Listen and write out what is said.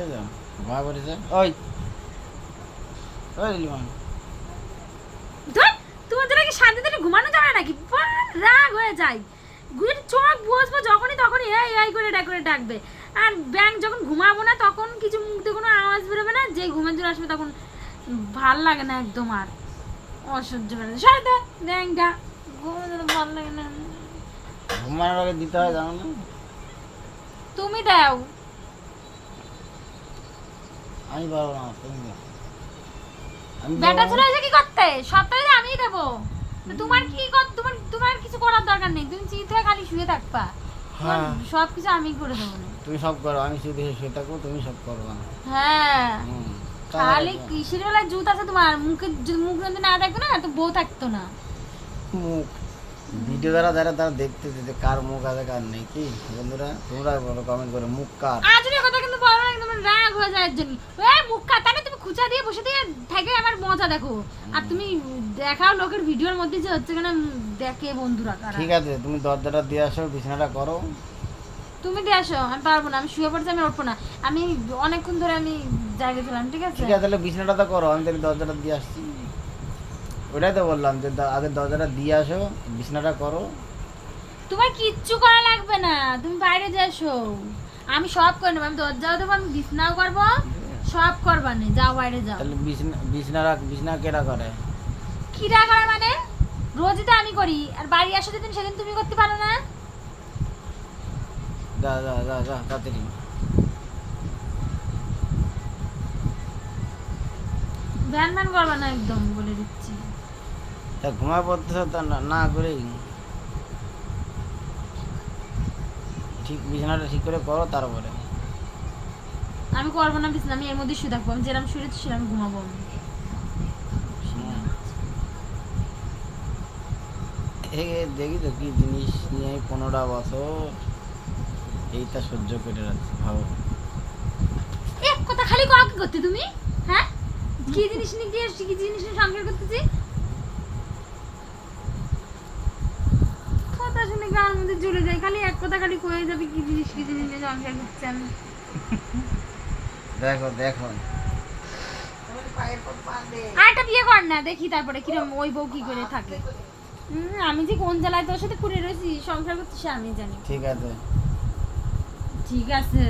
বুঝেছো? ঘুমা পড়েছে। ওই ওই লিমন, ধর, তোমাদের কি শান্তিতে একটু ঘুমানো যাবে নাকি? রাগ হয়ে যায়, গুয়ের চোখ বসবো যখনই তখনই এই এই করে ডাকবে। আর ব্যাং যখন ঘুমাবো না তখন কিছু মুখ দিয়ে কোনো আওয়াজ বেরোবে না, যে ঘুমের জন্য আসবে তখন ভাল লাগে না একদম, আর অসহ্য বেড়ে সরে দে ব্যাংটা, ঘুমের জন্য ভাল লাগে না। ঘুমানোর আগে দিতে হয় জানো না? তুমি দাও। আমি পারবো না, তুমি দাও। আমি ব্যাটা দেবো চলে না। এসে কি করতে? সবটাই তো আমিই দেবো। তো তোমার কি তোমার তোমার কিছু করার দরকার নেই, তুমি চিন্তা হয়ে খালি শুয়ে থাকবা। হ্যাঁ। সব কিছু আমি করে দেবো না। তুমি সব করো, আমি শুধু শুয়ে থাকবো, তুমি সব করবা। হ্যাঁ, হুম। খালি কিসের বেলায় জুত আছে তোমার মুখে, যদি মুখ যদি না থাকতো না তো বউ থাকতো না। মুখ ভিডিও দ্বারা যারা তারা দেখতে যে কার মুখ আছে কার নেই, কি বন্ধুরা তোমরা বলো কমেন্ট করে মুখ কার। আজকে কথা কিন্তু বলো না, একদম রাগ হয়ে যায় এর জন্য। এই মুখ কাটা না, তুমি খুঁচা দিয়ে বসে দিয়ে থাকে আমার মজা দেখো। আর তুমি দেখাও লোকের ভিডিওর মধ্যে যে হচ্ছে কেন দেখে বন্ধুরা কারা। ঠিক আছে, তুমি দরজাটা দিয়ে আসো, বিছানাটা করো। তুমি দিয়ে আসো, আমি পারবো না, আমি শুয়ে পড়ছি, আমি উঠবো না। আমি অনেকক্ষণ ধরে আমি জায়গা ছিলাম, ঠিক আছে? ঠিক আছে, তাহলে বিছানাটা তো করো, আমি তাহলে দরজাটা দিয়ে আসছি। ওটাই তো বললাম যে আগে দরজাটা দিয়ে আসো, বিছানাটা করো। তোমার কিচ্ছু করা লাগবে না, তুমি বাইরে যাসো, আমি সব করে নেবো। আমি দরজাও দেবো, আমি বিছনাও করবো, সব করবা নে, যাও বাইরে যাও। তাহলে বিছনা কেটা করে? কিরা করে মানে? রোজই তো আমি করি, আর বাড়ি আসো যেদিন সেদিন তুমি করতে পারো না? যা যা যা যা তাড়াতাড়ি। ভ্যান ভ্যান করবা না একদম, বলে দিচ্ছি। তা ঘুমা পড়তেছো তা না করেই ঠিক বিছানাটা ঠিক করে করো তারপরে। আমি করবো না বিছনা, আমি এর মধ্যে শুয়ে থাকবো, আমি যেরকম শুয়েছি সেরকম ঘুমাবো আমি। দেখি তো কি জিনিস নিয়ে 15টা বছর এইটা সহ্য করে রাখছি, ভাবো। এক কথা খালি কও কি করতে তুমি? হ্যাঁ, কি জিনিস নিয়ে গিয়ে কি জিনিস নিয়ে সংসার করতেছি? কথা শুনে গার মধ্যে জ্বলে যায়, খালি এক কথা খালি কয়ে যাবে কি জিনিস নিয়ে সংসার করছি আমি। দেখো দেখো আরেকটা বিয়ে কর না, দেখি তারপরে কিরকম ওই বউ কি করে থাকে। আমি যে কোন জ্বালায় তোর সাথে করে রয়েছি সংসার করতে সে আমি জানি। ঠিক আছে। ঠিক আছে।